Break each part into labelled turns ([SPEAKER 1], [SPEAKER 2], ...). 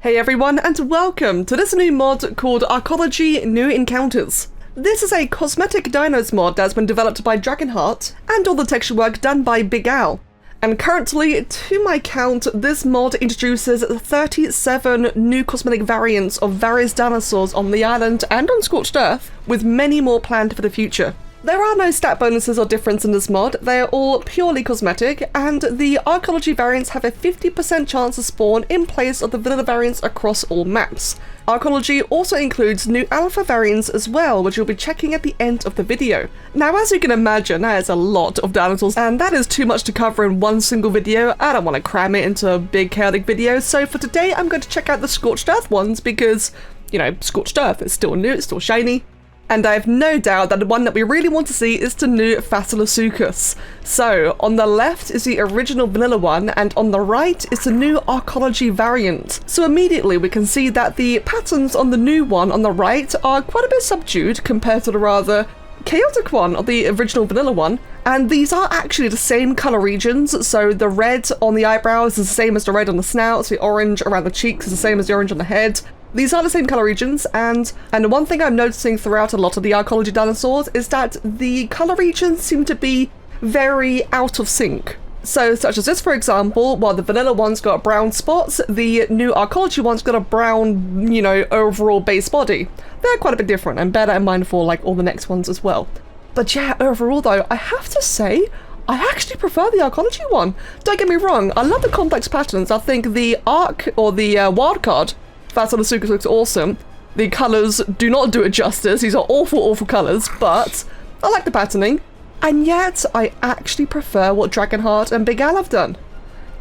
[SPEAKER 1] Hey everyone, and welcome to this new mod called ARKOLOGY New Encounters. This is a cosmetic dinos mod that's been developed by DragonHeart, and all the texture work done by Big Al. And currently, to my count, this mod introduces 37 new cosmetic variants of various dinosaurs on the island and on Scorched Earth, with many more planned for the future. There are no stat bonuses or difference in this mod, they are all purely cosmetic, and the ARKOLOGY variants have a 50% chance to spawn in place of the vanilla variants across all maps. ARKOLOGY also includes new alpha variants as well, which you'll be checking at the end of the video. Now, as you can imagine, that is a lot of dinosaurs, and that is too much to cover in one single video. I don't want to cram it into a big chaotic video, so for today I'm going to check out the Scorched Earth ones because, you know, Scorched Earth is still new, it's still shiny. And I have no doubt that the one that we really want to see is the new Fasolasuchus. So, on the left is the original vanilla one, and on the right is the new ARKOLOGY variant. So immediately we can see that the patterns on the new one on the right are quite a bit subdued compared to the rather chaotic one of the original vanilla one. And these are actually the same colour regions, so the red on the eyebrows is the same as the red on the snout, the orange around the cheeks is the same as the orange on the head. These are the same colour regions, and one thing I'm noticing throughout a lot of the ARKOLOGY dinosaurs is that the colour regions seem to be very out of sync. So, such as this, for example, while the vanilla one's got brown spots, the new ARKOLOGY one's got a brown, you know, overall base body. They're quite a bit different, and bear that in mind for, like, all the next ones as well. But yeah, overall though, I have to say, I actually prefer the ARKOLOGY one. Don't get me wrong, I love the complex patterns. I think the ARK, or the Wildcard, Fasolasuchus looks awesome. The colours do not do it justice, these are awful colours, but I like the patterning. And yet, I actually prefer what DragonHeart and Big Al have done.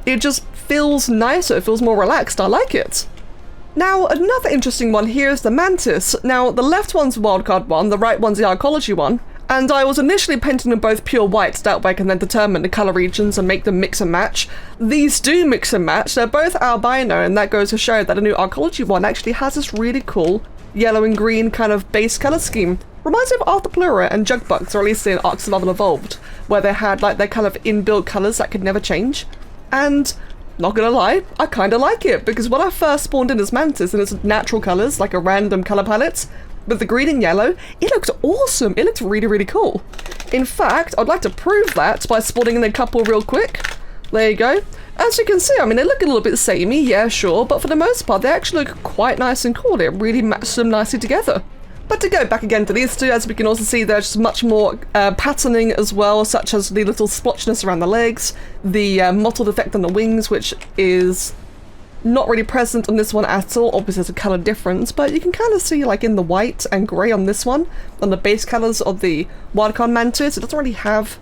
[SPEAKER 1] It just feels nicer, it feels more relaxed, I like it. Now, another interesting one here is the Mantis. Now, the left one's the Wildcard one, the right one's the ARKOLOGY one. And I was initially painting them both pure white, that way I can then determine the colour regions and make them mix and match. These do mix and match, they're both albino, and that goes to show that the new ARKOLOGY one actually has this really cool yellow and green kind of base colour scheme. Reminds me of Vulture and Jug Bug, or at least in ARK Survival Evolved, where they had like their kind of inbuilt colours that could never change. And not gonna lie, I kinda like it, because when I first spawned in as Mantis in its natural colours, like a random colour palette, with the green and yellow, it looked awesome. It looked really cool. In fact, I'd like to prove that by spawning in a couple real quick. There you go. As you can see, I mean, they look a little bit samey, yeah, sure, but for the most part, they actually look quite nice and cool. It really matches them nicely together. But to go back again to these two, as we can also see, there's much more patterning as well, such as the little splotchiness around the legs, the mottled effect on the wings, which is not really present on this one at all. Obviously there's a colour difference, but you can kind of see like in the white and grey on this one, on the base colours of the Wildcard Mantis, it doesn't really have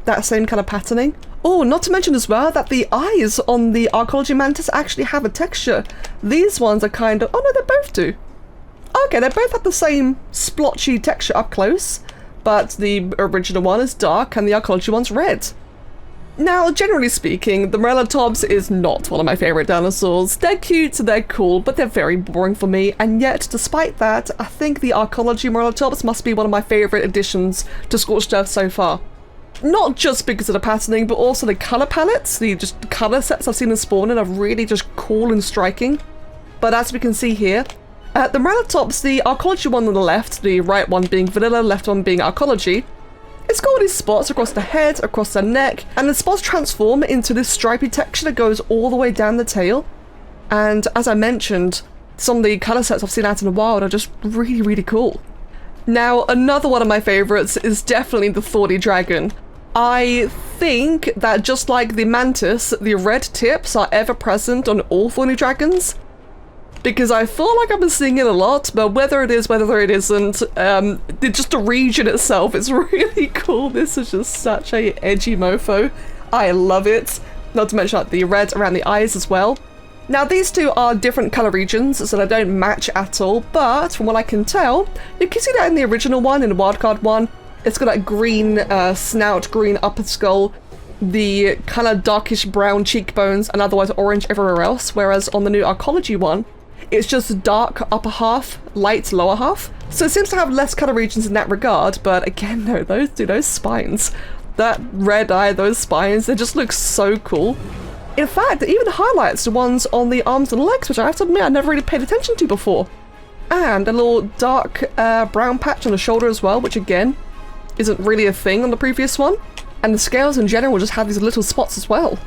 [SPEAKER 1] that same kind of patterning. Oh, not to mention as well that the eyes on the ARKOLOGY Mantis actually have a texture. These ones are kind of, oh no, they both do. Okay, they both have the same splotchy texture up close, but the original one is dark and the ARKOLOGY one's red. Now, generally speaking, the Morrelatops is not one of my favourite dinosaurs. They're cute, they're cool, but they're very boring for me, and yet, despite that, I think the ARKOLOGY Morrelatops must be one of my favourite additions to Scorched Earth so far. Not just because of the patterning, but also the colour palettes, the just colour sets I've seen them spawn in are really just cool and striking. But as we can see here, the Morrelatops, the ARKOLOGY one on the left, the right one being vanilla, left one being ARKOLOGY, it's got all these spots across the head, across the neck, and the spots transform into this stripy texture that goes all the way down the tail. And as I mentioned, some of the colour sets I've seen out in the wild are just really cool. Now, another one of my favourites is definitely the Thorny Dragon. I think that just like the Mantis, the red tips are ever present on all Thorny Dragons. Because I feel like I've been seeing it a lot, but whether it is, whether it isn't, just the region itself is really cool. This is just such a edgy mofo. I love it. Not to mention like, the red around the eyes as well. Now these two are different colour regions, so they don't match at all, but from what I can tell, you can see that in the original one, in the Wildcard one, it's got that green snout, green upper skull, the kind of darkish brown cheekbones, and otherwise orange everywhere else, whereas on the new ARKOLOGY one, it's just dark upper half, light lower half. So it seems to have less colour regions in that regard, but again, no, those spines. That red eye, those spines, they just look so cool. In fact, it even highlights the ones on the arms and legs, which I have to admit I never really paid attention to before. And a little dark brown patch on the shoulder as well, which again, isn't really a thing on the previous one. And the scales in general just have these little spots as well.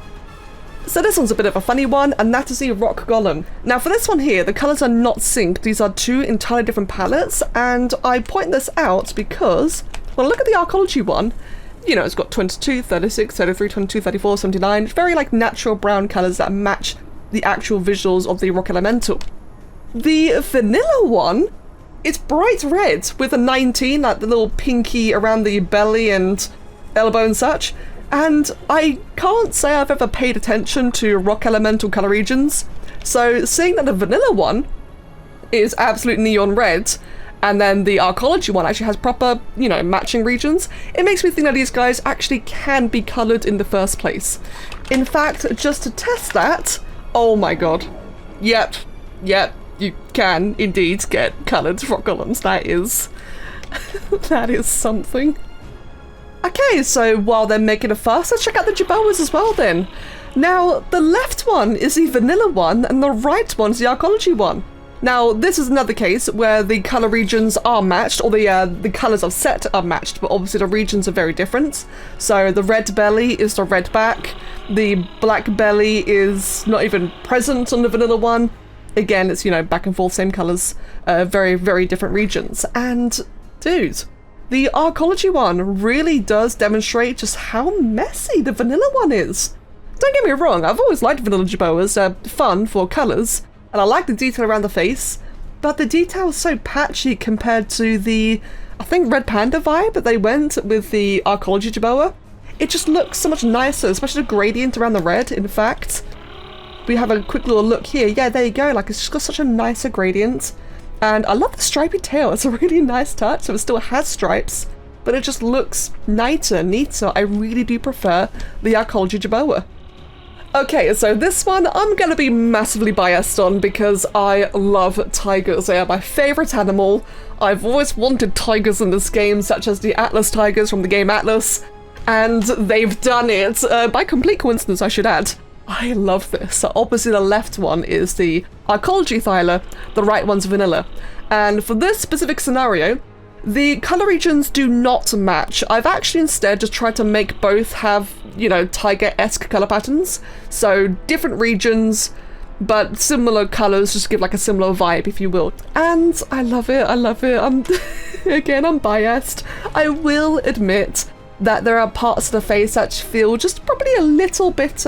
[SPEAKER 1] So this one's a bit of a funny one, and that is the rock golem. Now for this one here, the colours are not synced. These are two entirely different palettes, and I point this out because, well, look at the ARKOLOGY one. You know, it's got 22, 36, 33, 22, 34, 79. Very like natural brown colours that match the actual visuals of the rock elemental. The vanilla one, it's bright red with a 19, like the little pinky around the belly and elbow and such. And I can't say I've ever paid attention to rock elemental colour regions, so seeing that the vanilla one is absolute neon red, and then the ARKOLOGY one actually has proper, you know, matching regions, it makes me think that these guys actually can be coloured in the first place. In fact, just to test that, oh my god. Yep, you can indeed get coloured rock golems. That is... that is something. Okay, so while they're making a fuss, let's check out the Jerboas as well then. Now, the left one is the vanilla one, and the right one is the ARKOLOGY one. Now, this is another case where the colour regions are matched, or the colours of set are matched, but obviously the regions are very different. So the red belly is the red back, the black belly is not even present on the vanilla one. Again, it's, you know, back and forth, same colours, very, very different regions. And, dude, the ARKOLOGY one really does demonstrate just how messy the vanilla one is. Don't get me wrong, I've always liked vanilla Jerboas, they're fun for colours, and I like the detail around the face, but the detail is so patchy compared to the, I think, Red Panda vibe that they went with the ARKOLOGY Jerboa. It just looks so much nicer, especially the gradient around the red, in fact. We have a quick little look here, yeah, there you go, like it's just got such a nicer gradient. And I love the stripy tail, it's a really nice touch, so it still has stripes, but it just looks nicer, neater. I really do prefer the ARKOLOGY Jerboa. Okay, so this one I'm gonna be massively biased on because I love tigers. They are my favourite animal. I've always wanted tigers in this game, such as the Atlas tigers from the game Atlas, and they've done it, by complete coincidence I should add. I love this. So obviously the left one is the ARKOLOGY Thyla, the right one's vanilla. And for this specific scenario, the colour regions do not match. I've actually instead just tried to make both have, you know, tiger-esque colour patterns. So different regions, but similar colours, just give like a similar vibe, if you will. And I love it, I love it. Again, I'm biased. I will admit that there are parts of the face that feel just probably a little bit,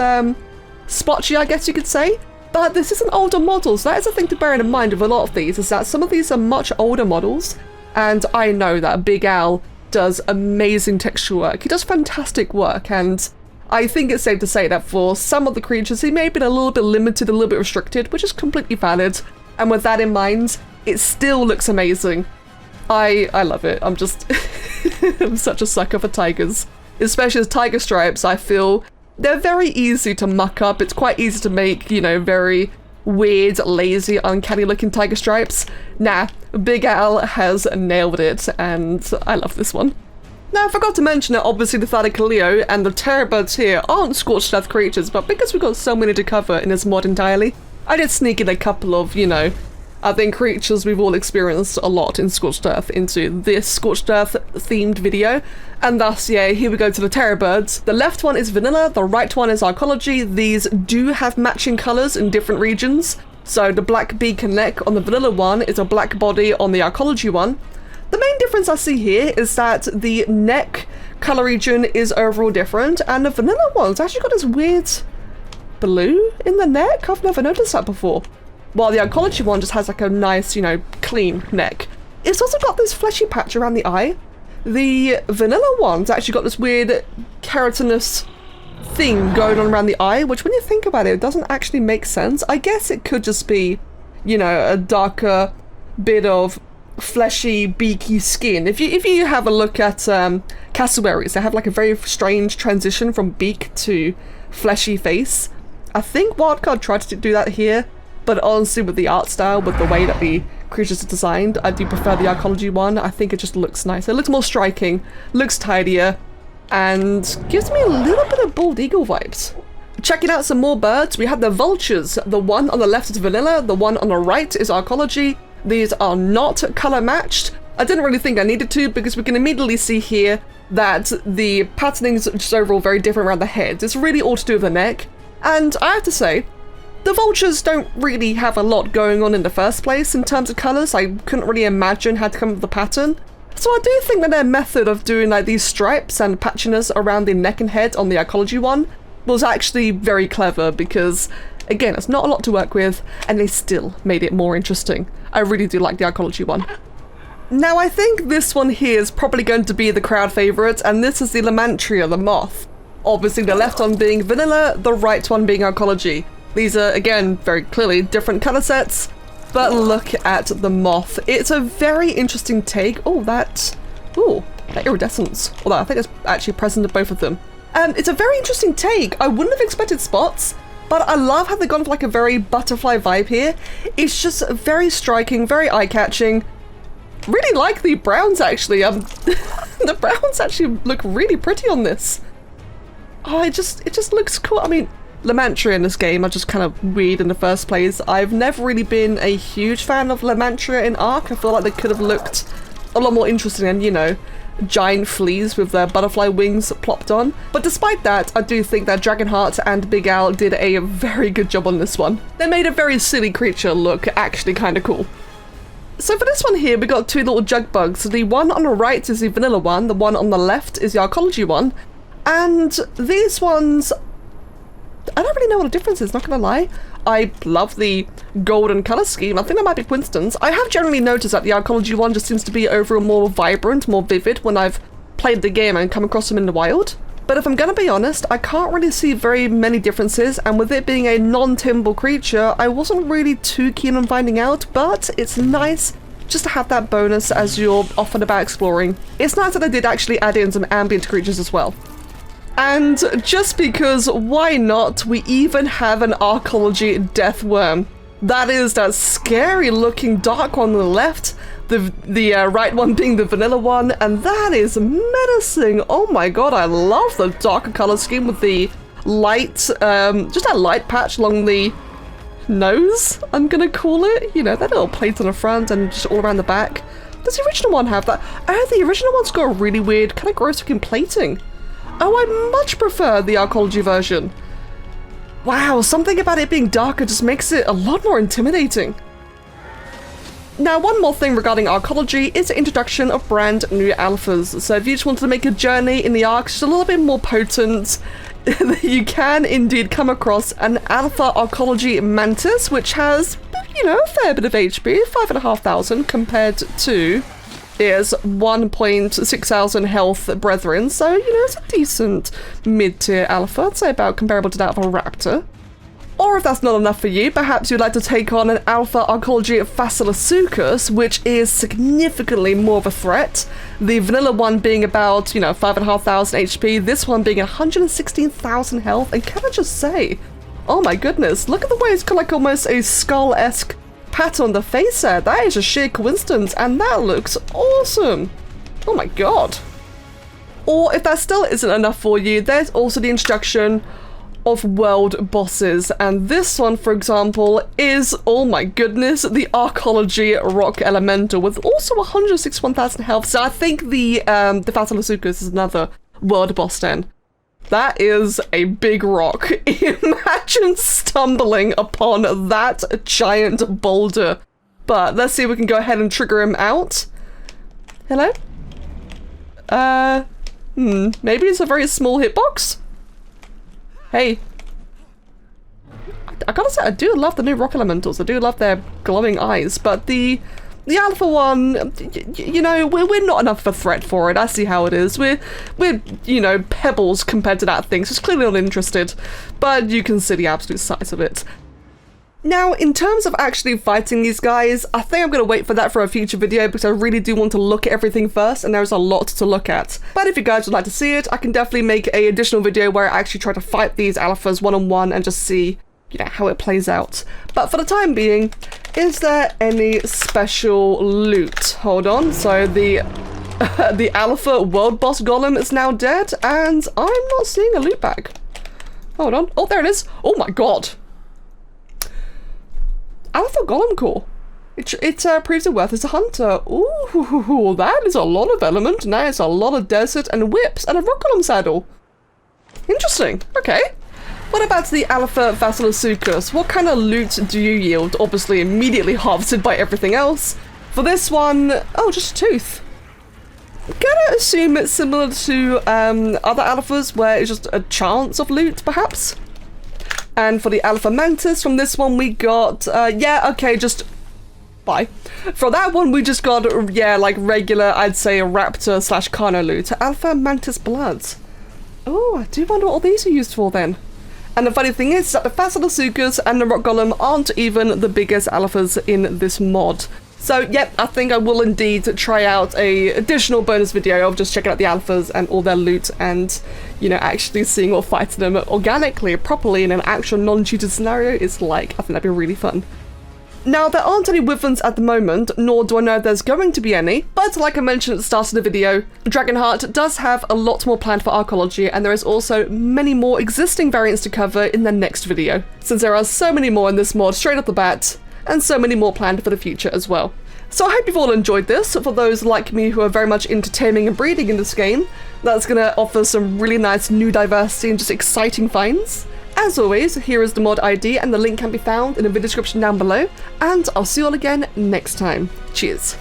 [SPEAKER 1] splotchy, I guess you could say, but this is an older model, so that is the thing to bear in mind with a lot of these, is that some of these are much older models, and I know that Big Al does amazing texture work. He does fantastic work, and I think it's safe to say that for some of the creatures he may have been a little bit limited, a little bit restricted, which is completely valid, and with that in mind, it still looks amazing. I love it. I'm just I'm such a sucker for tigers, especially as tiger stripes. I feel they're very easy to muck up. It's quite easy to make, you know, very weird, lazy, uncanny looking tiger stripes. Nah, Big Al has nailed it, and I love this one. Now, I forgot to mention that obviously the Thylacoleo and the terror birds here aren't Scorched Earth creatures, but because we've got so many to cover in this mod entirely, I did sneak in a couple of, you know, I think creatures we've all experienced a lot in Scorched Earth into this Scorched Earth themed video. And thus, yeah, here we go to the terror birds. The left one is vanilla, the right one is ARKOLOGY. These do have matching colours in different regions. So the black beak and neck on the vanilla one is a black body on the ARKOLOGY one. The main difference I see here is that the neck colour region is overall different, and the vanilla one's actually got this weird blue in the neck. I've never noticed that before. While the ARKOLOGY one just has like a nice, you know, clean neck. It's also got this fleshy patch around the eye. The vanilla one's actually got this weird keratinous thing going on around the eye, which when you think about it, it doesn't actually make sense. I guess it could just be, you know, a darker bit of fleshy, beaky skin. If you have a look at cassowaries, they have like a very strange transition from beak to fleshy face. I think Wildcard tried to do that here, but honestly with the art style, with the way that the creatures are designed, I do prefer the ARKOLOGY one. I think it just looks nicer. It looks more striking, looks tidier, and gives me a little bit of bald eagle vibes. Checking out some more birds, we have the vultures. The one on the left is vanilla, the one on the right is ARKOLOGY. These are not color matched. I didn't really think I needed to because we can immediately see here that the patterning is just overall very different around the heads. It's really all to do with the neck. And I have to say, the vultures don't really have a lot going on in the first place in terms of colors. I couldn't really imagine how to come up with the pattern. So I do think that their method of doing like these stripes and patchiness around the neck and head on the ARKOLOGY one was actually very clever because, again, it's not a lot to work with and they still made it more interesting. I really do like the ARKOLOGY one. Now I think this one here is probably going to be the crowd favourite, and this is the Lymantria, the moth. Obviously the left one being vanilla, the right one being ARKOLOGY. These are, again, very clearly different colour sets, but look at the moth. It's a very interesting take. That iridescence. Although I think it's actually present in both of them. It's a very interesting take. I wouldn't have expected spots, but I love how they've gone for like a very butterfly vibe here. It's just very striking, very eye-catching. Really like the browns actually. The browns actually look really pretty on this. Oh, it just looks cool. I mean, Lymantria in this game are just kind of weird in the first place. I've never really been a huge fan of Lymantria in ARK. I feel like they could have looked a lot more interesting and, you know, giant fleas with their butterfly wings plopped on. But despite that, I do think that DragonHeart and Big Al did a very good job on this one. They made a very silly creature look actually kind of cool. So for this one here, we got two little Jug Bugs. The one on the right is the vanilla one, the one on the left is the ARKOLOGY one. And these ones, I don't really know what the difference is, not gonna lie. I love the golden colour scheme. I think that might be coincidence. I have generally noticed that the ARKOLOGY one just seems to be overall more vibrant, more vivid when I've played the game and come across them in the wild. But if I'm gonna be honest, I can't really see very many differences, and with it being a non-timble creature, I wasn't really too keen on finding out, but it's nice just to have that bonus as you're off and about exploring. It's nice that I did actually add in some ambient creatures as well. And just because, why not, we even have an ARKOLOGY Deathworm. That is that scary looking dark one on the left, the right one being the vanilla one, and that is menacing. Oh my god, I love the darker color scheme with the light, just that light patch along the nose, I'm gonna call it. You know, that little plate on the front and just all around the back. Does the original one have that? Oh, the original one's got a really weird, kind of gross looking plating. Oh, I much prefer the ARKOLOGY version. Wow, something about it being darker just makes it a lot more intimidating. Now, one more thing regarding ARKOLOGY is the introduction of brand new alphas. So if you just wanted to make a journey in the ARK just a little bit more potent, you can indeed come across an alpha ARKOLOGY Mantis, which has, you know, a fair bit of HP, 5,500 compared to is 1,600 health brethren, so, you know, it's a decent mid-tier alpha. I'd say about comparable to that of a raptor. Or if that's not enough for you, perhaps you'd like to take on an alpha ARKOLOGY Fasolasuchus, which is significantly more of a threat. The vanilla one being about, you know, 5,500 HP, this one being 116,000 health, and can I just say, oh my goodness, look at the way it's got like almost a skull-esque pattern on the face there. That is a sheer coincidence, and that looks awesome. Oh my god. Or if that still isn't enough for you, there's also the introduction of world bosses, and this one, for example, is, oh my goodness, the ARKOLOGY Rock Elemental with also 161,000 health. So I think the Fasolasuchus is another world boss then. That is a big rock. Imagine stumbling upon that giant boulder. But let's see if we can go ahead and trigger him out. Hello? Maybe it's a very small hitbox? Hey. I gotta say, I do love the new rock elementals. I do love their glowing eyes, but the alpha one, you know, we're not enough of a threat for it. I see how it is. We're you know, pebbles compared to that thing, so it's clearly not interested, but you can see the absolute size of it. Now, in terms of actually fighting these guys, I think I'm going to wait for that for a future video because I really do want to look at everything first, and there's a lot to look at. But if you guys would like to see it, I can definitely make an additional video where I actually try to fight these alphas one-on-one and just see, you know, how it plays out. But for the time being, is there any special loot? Hold on, so the alpha world boss golem is now dead, and I'm not seeing a loot bag. Hold on. Oh, there it is. Oh my god. Alpha Golem Core. It proves it worth as a hunter. Ooh, that is a lot of element. Nice, a lot of desert and whips and a rock golem saddle. Interesting. Okay. What about the Alpha Fasolasuchus? What kind of loot do you yield? Obviously immediately harvested by everything else. For this one, oh, just a tooth. Gonna assume it's similar to other alphas where it's just a chance of loot, perhaps. And for the Alpha Mantis, from this one we got, yeah, okay, just bye. For that one we just got, yeah, like regular, I'd say a raptor slash carno loot. Alpha Mantis Bloods. Oh, I do wonder what all these are used for then. And the funny thing is that the Fasolasuchus and the Rock Golem aren't even the biggest alphas in this mod. So, yep, I think I will indeed try out a additional bonus video of just checking out the alphas and all their loot and, you know, actually seeing what fighting them organically, properly in an actual non-cheated scenario is like. I think that'd be really fun. Now, there aren't any wyverns at the moment, nor do I know if there's going to be any, but like I mentioned at the start of the video, DragonHeart does have a lot more planned for ARKOLOGY, and there is also many more existing variants to cover in the next video, since there are so many more in this mod straight off the bat, and so many more planned for the future as well. So I hope you've all enjoyed this. For those like me who are very much into taming and breeding in this game, that's going to offer some really nice new diversity and just exciting finds. As always, here is the mod ID and the link can be found in the video description down below, and I'll see you all again next time. Cheers.